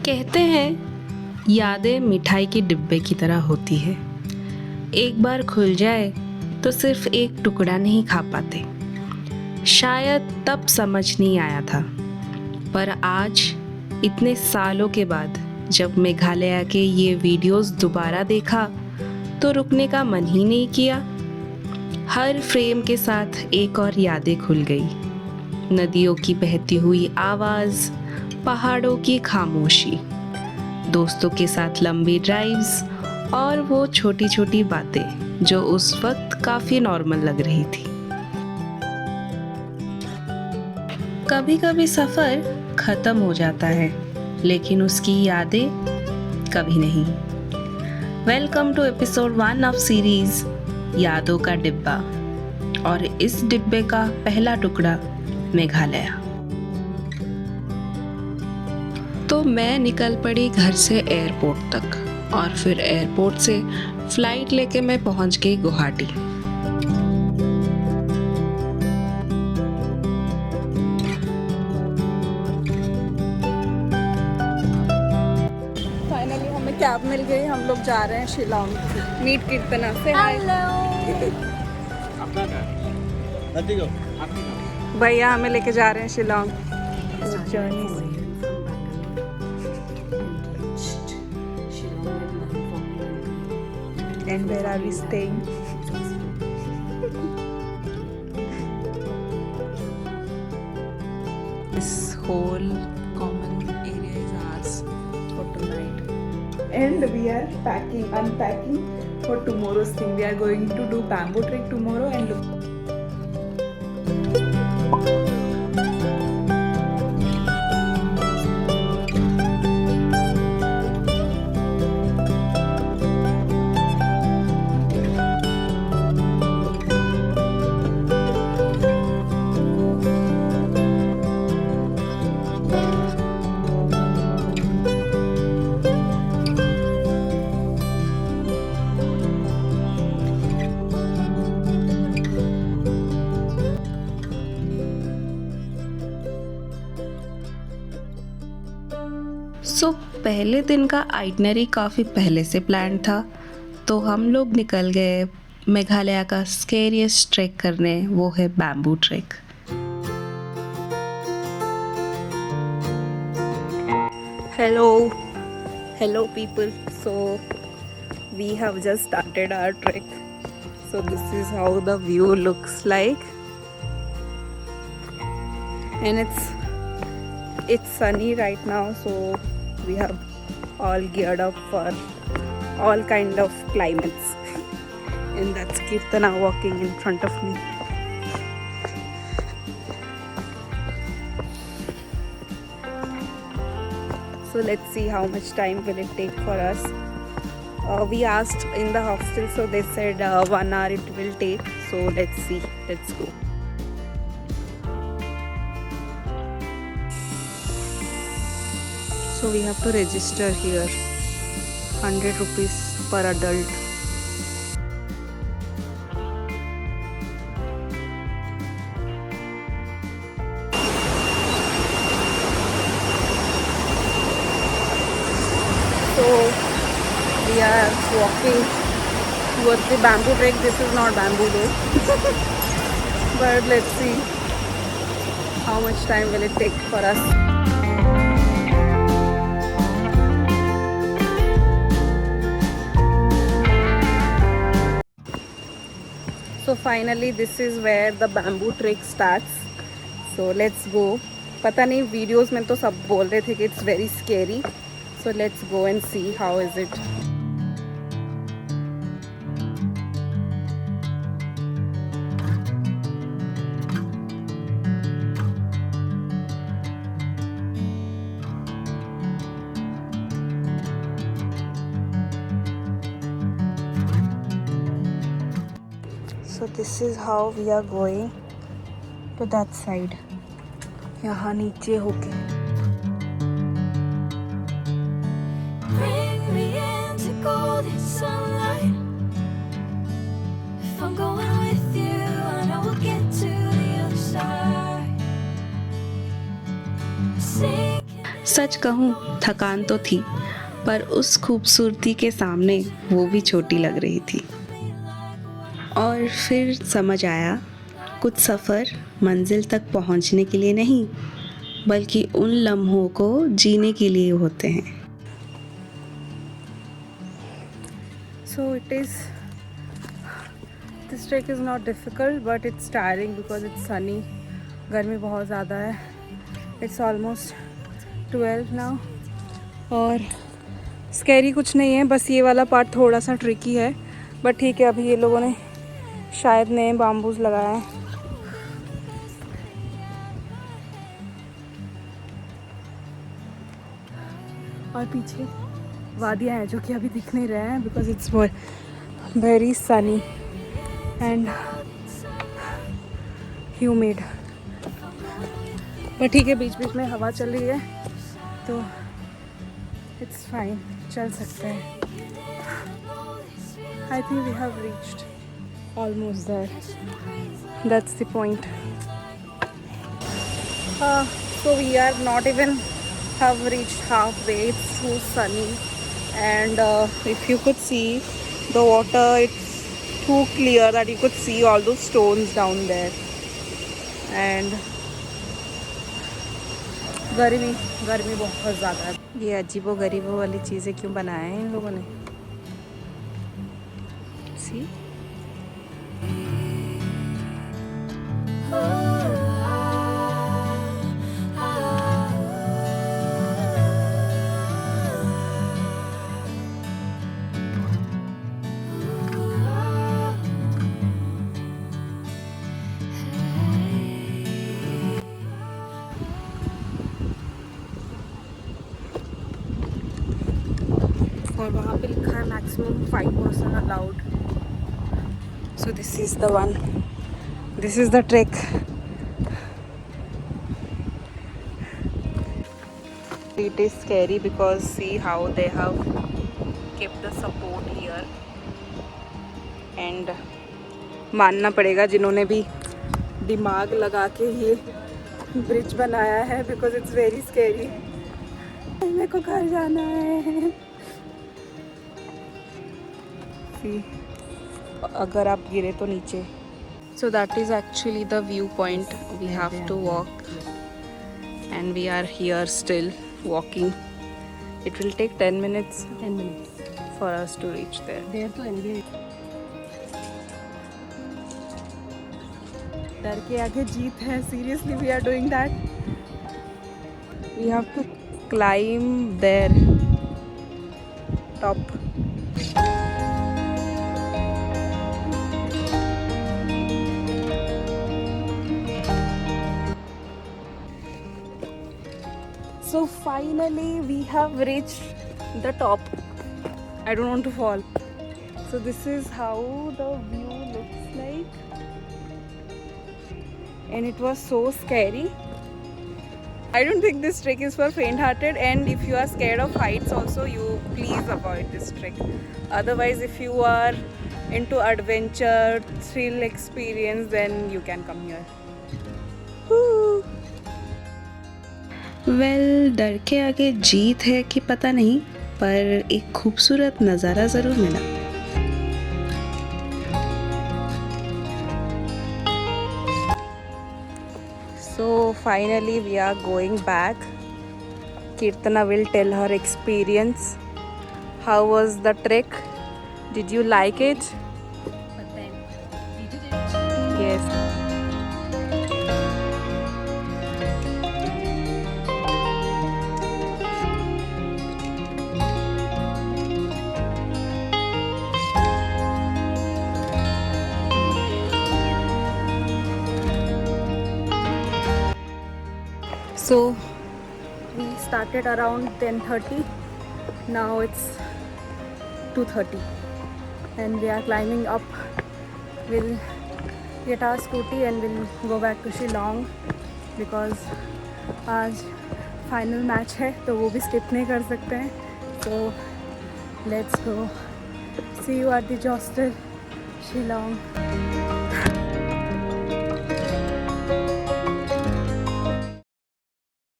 कहते हैं यादें मिठाई के डिब्बे की तरह होती है। एक बार खुल जाए तो सिर्फ एक टुकड़ा नहीं खा पाते। शायद तब समझ नहीं आया था, पर आज इतने सालों के बाद जब मेघालय के ये वीडियोस दोबारा देखा तो रुकने का मन ही नहीं किया। हर फ्रेम के साथ एक और यादें खुल गई। नदियों की बहती हुई आवाज़, पहाड़ों की खामोशी, दोस्तों के साथ लंबी ड्राइव्स और वो छोटी छोटी बातें जो उस वक्त काफ़ी नॉर्मल लग रही थी। कभी कभी सफ़र ख़त्म हो जाता है, लेकिन उसकी यादें कभी नहीं। Welcome to episode 1 of series यादों का डिब्बा, और इस डिब्बे का पहला टुकड़ा मेघालय। तो मैं निकल पड़ी घर से एयरपोर्ट तक, और फिर एयरपोर्ट से फ्लाइट लेके मैं पहुंच गई गुवाहाटी। फाइनली हमें कैब मिल गई। हम लोग जा रहे हैं शिलोंग। मीट कीर्तना से हाय। भैया हमें लेके जा रहे हैं Shillong. And where are we staying? This whole common area is ours for tonight. And we are unpacking for tomorrow's thing. We are going to do bamboo trek tomorrow and look. पहले दिन का आइटनरी काफ़ी पहले से plan था, तो हम लोग निकल गए मेघालय का स्केरियस्ट ट्रैक करने, वो है bamboo track. Hello people. So we have just started our trek. So this is how the view looks like, and it's sunny right now, so we have all geared up for all kind of climates. And that's Kirtana walking in front of me. So let's see how much time will it take for us. We asked in the hostel, so they said 1 hour it will take. So let's see. Let's go. So we have to register here. 100 rupees per adult. So we are walking towards the bamboo trek. This is not bamboo though. But let's see how much time will it take for us. So finally this is where the bamboo trek starts. So let's go. पता नहीं videos में तो सब बोल रहे थे कि it's very scary. So let's go and see how is it. So this is how we are going to that side. यहाँ नीचे होके. Bring me into golden sunlight. If I'm going with you, I know we'll get to the other side. सच कहूँ थकान तो थी, पर उस खूबसूरती के सामने वो भी छोटी लग रही थी। और फिर समझ आया, कुछ सफ़र मंजिल तक पहुंचने के लिए नहीं, बल्कि उन लम्हों को जीने के लिए होते हैं। So it is, this trek is not difficult but it's tiring because it's sunny. गर्मी बहुत ज़्यादा है. It's almost 12 now. और स्कैरी कुछ नहीं है, बस ये वाला पार्ट थोड़ा सा ट्रिकी है, बट ठीक है. अभी ये लोगों ने शायद नए बाम्बूज लगाए हैं. और पीछे वादियाँ हैं जो कि अभी दिख नहीं रहे हैं because it's very Sunny and humid. पर ठीक है, बीच बीच में हवा चल रही है तो इट्स फाइन, चल सकते हैं. I think we have reached almost there. That's the point. So we are not even have reached halfway. It's too sunny and if you could see the water, it's too clear that you could see all those stones down there. And गर्मी बहुत ज़्यादा है. ये अजीबो गरीबो वाली चीज़ें क्यों बनाए हैं इन लोगों ने? See? और वहाँ पे लिखा है maximum 5% allowed. So this is the one, this is the trek. It is scary because see how they have kept the support here. And मानना पड़ेगा जिन्होंने भी दिमाग लगा के ये ब्रिज बनाया है because it's very scary. मेरे को घर जाना है. अगर आप गिरे तो नीचे. So that is actually the viewpoint. We have to walk and we are here still walking. It will take 10 minutes for us to reach there. देर तो NBA डर के आगे जीत है. Seriously, we are doing that. We have to climb there. Top. So finally we have reached the top. I don't want to fall. So this is how the view looks like. And it was so scary. I don't think this trek is for faint-hearted, and if you are scared of heights also, you please avoid this trek. Otherwise, if you are into adventure, thrill experience, then you can come here. Woo! Well, डर के आगे जीत है कि पता नहीं, पर एक खूबसूरत नज़ारा ज़रूर मिला. So finally we are going back. Kirtana will tell her experience. How was the trek? Did you like it? But then, did you get it? Yes. So we started around 10:30. Now it's 2:30 and we are climbing up. We'll get our scooty and we'll go back to Shillong because आज final match है तो वो भी skip नहीं कर सकते हैं. So let's go. See you at the hostel, Shillong.